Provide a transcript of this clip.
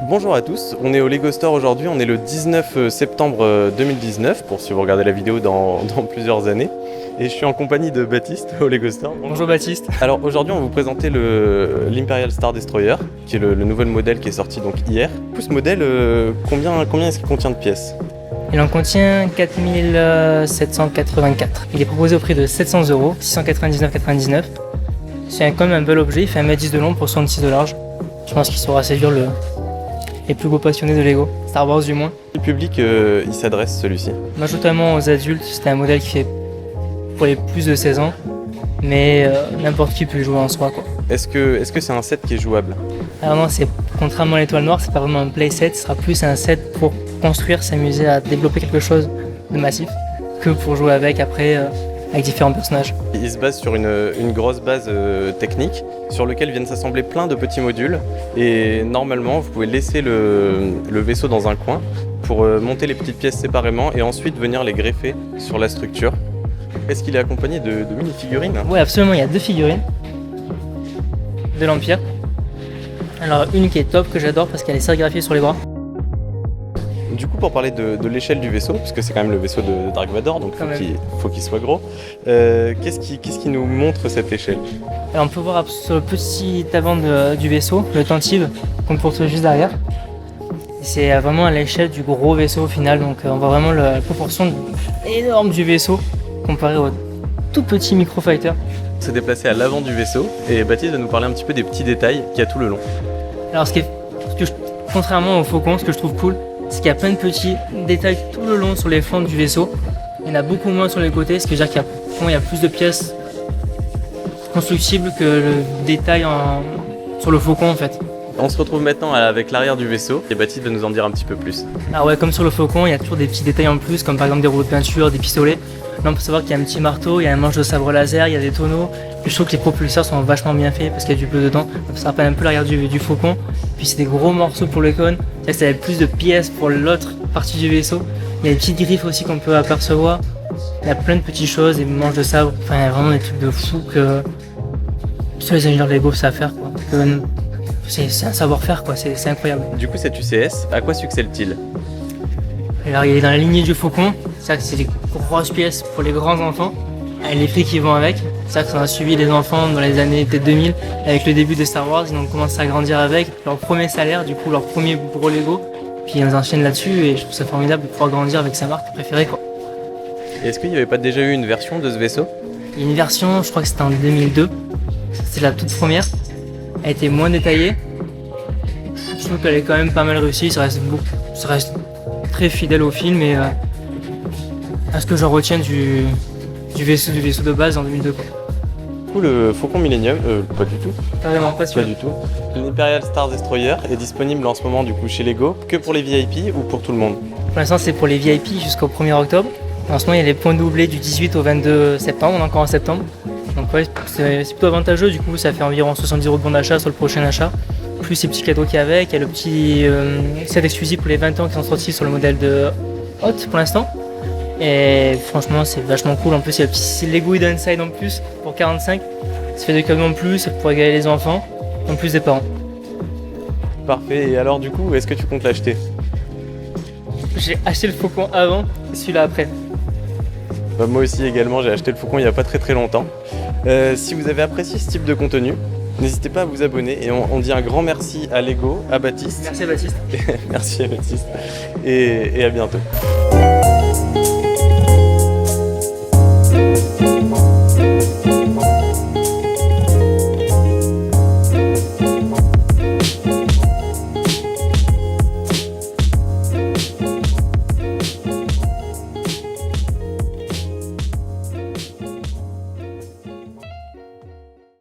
Bonjour à tous, on est au Lego Store aujourd'hui, on est le 19 septembre 2019, pour si vous regardez la vidéo dans plusieurs années. Et je suis en compagnie de Baptiste au Lego Store. Bonjour Baptiste. Alors aujourd'hui on va vous présenter l'Imperial Star Destroyer, qui est le nouvel modèle qui est sorti donc hier. Ce modèle, combien est-ce qu'il contient de pièces? Il en contient 4784. Il est proposé au prix de 700 €, 699,99 €. C'est quand même un bel objet, il fait 1m10 de long pour 66 de large. Je pense qu'il saura séduire les plus beaux passionnés de Lego, Star Wars du moins. Quel public il s'adresse celui-ci? Majoritairement aux adultes, c'est un modèle qui fait pour les plus de 16 ans, mais n'importe qui peut y jouer en soi, quoi. Est-ce que c'est un set qui est jouable? Alors non, contrairement à l'étoile noire, c'est pas vraiment un playset, ce sera plus un set pour construire, s'amuser à développer quelque chose de massif, que pour jouer avec après avec différents personnages. Il se base sur une grosse base technique sur lequel viennent s'assembler plein de petits modules et normalement vous pouvez laisser le vaisseau dans un coin pour monter les petites pièces séparément et ensuite venir les greffer sur la structure. Est-ce qu'il est accompagné de mini-figurines? Oui, absolument, il y a 2 figurines de l'Empire. Alors une qui est top, que j'adore parce qu'elle est sérigraphiée sur les bras. Du coup, pour parler de l'échelle du vaisseau, parce que c'est quand même le vaisseau de Dark Vador, donc faut qu'il soit gros, qu'est-ce qui nous montre cette échelle? Alors on peut voir sur le petit avant du vaisseau, le tentive qu'on porte juste derrière. C'est vraiment à l'échelle du gros vaisseau au final, donc on voit vraiment la proportion énorme du vaisseau comparé au tout petit microfighter. On s'est déplacé à l'avant du vaisseau et Baptiste va nous parler un petit peu des petits détails qu'il y a tout le long. Alors contrairement au Faucon, ce que je trouve cool, c'est qu'il y a plein de petits détails tout le long sur les flancs du vaisseau. Il y en a beaucoup moins sur les côtés, ce qui veut dire qu'il y a plus de pièces constructibles que le détail sur le Faucon en fait. On se retrouve maintenant avec l'arrière du vaisseau et Baptiste va nous en dire un petit peu plus. Alors ouais, comme sur le Faucon, il y a toujours des petits détails en plus, comme par exemple des rouleaux de peinture, des pistolets. Là on peut savoir qu'il y a un petit marteau, il y a un manche de sabre laser, il y a des tonneaux. Je trouve que les propulseurs sont vachement bien faits parce qu'il y a du bleu dedans. Ça rappelle un peu l'arrière du Faucon. Puis c'est des gros morceaux pour le cône. C'est-à-dire que ça a plus de pièces pour l'autre partie du vaisseau. Il y a des petites griffes aussi qu'on peut apercevoir. Il y a plein de petites choses, des manches de sabre. Enfin, il y a vraiment des trucs de fou que tous les ingénieurs Lego savent faire, quoi. C'est un savoir-faire, quoi. C'est incroyable. Du coup, cet UCS, à quoi succède-t-il? Alors, il est dans la lignée du Faucon. C'est-à-dire que c'est des grosses pièces pour les grands enfants, avec les prix qui vont avec. C'est-à-dire qu'on a suivi les enfants dans les années peut-être 2000, avec le début de Star Wars, ils ont commencé à grandir avec leur premier salaire, du coup leur premier gros Lego. Puis ils enchaînent là-dessus et je trouve ça formidable de pouvoir grandir avec sa marque préférée, quoi. Et est-ce qu'il n'y avait pas déjà eu une version de ce vaisseau? Il y a une version, je crois que c'était en 2002. C'est la toute première. Elle a été moins détaillée. Je trouve qu'elle est quand même pas mal réussie. Ça reste très fidèle au film et à ce que j'en retiens du vaisseau de base en 2002, quoi. Du coup, le Faucon Millennium, pas du tout. Pas vraiment, pas sûr. Pas du tout. L'Imperial Star Destroyer est disponible en ce moment du coup chez Lego, que pour les VIP ou pour tout le monde? Pour l'instant, c'est pour les VIP jusqu'au 1er octobre. En ce moment, il y a les points doublés du 18 au 22 septembre. On est encore en septembre. Donc ouais, c'est plutôt avantageux. Du coup, ça fait environ 70 € de bon d'achat sur le prochain achat. Plus ces petits cadeaux qu'il y a avec. Il y a le petit set exclusif pour les 20 ans qui sont sortis sur le modèle de Hot pour l'instant. Et franchement, c'est vachement cool. En plus, il y a le petit Lego Hidden Side en plus pour 45. Ça fait des cadeaux en plus pour régaler les enfants, en plus des parents. Parfait. Et alors, du coup, est-ce que tu comptes l'acheter? J'ai acheté le Faucon avant et celui-là après. Bah, moi aussi également, j'ai acheté le Faucon il n'y a pas très longtemps. Si vous avez apprécié ce type de contenu, n'hésitez pas à vous abonner et on dit un grand merci à Lego, à Baptiste. Merci à Baptiste. Merci à Baptiste et à bientôt.